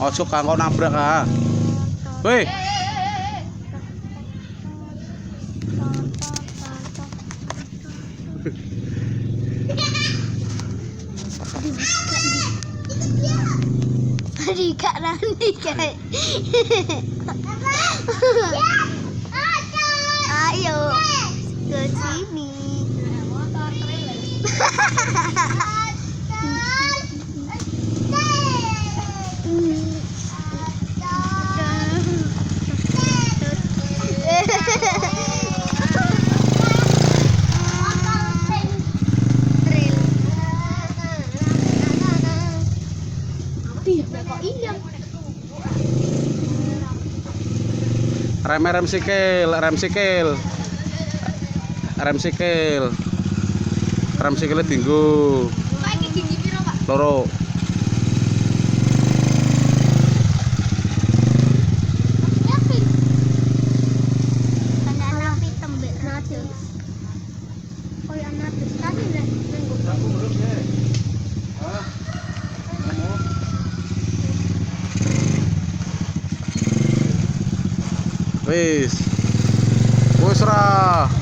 Ojo kanggo nabrak ah. Weh. Rika nanti kayak. Ayo ke sini. Rem sikil, rem sikil. Rem sikil. Rem sikile dinggo. Loro. Wis ra.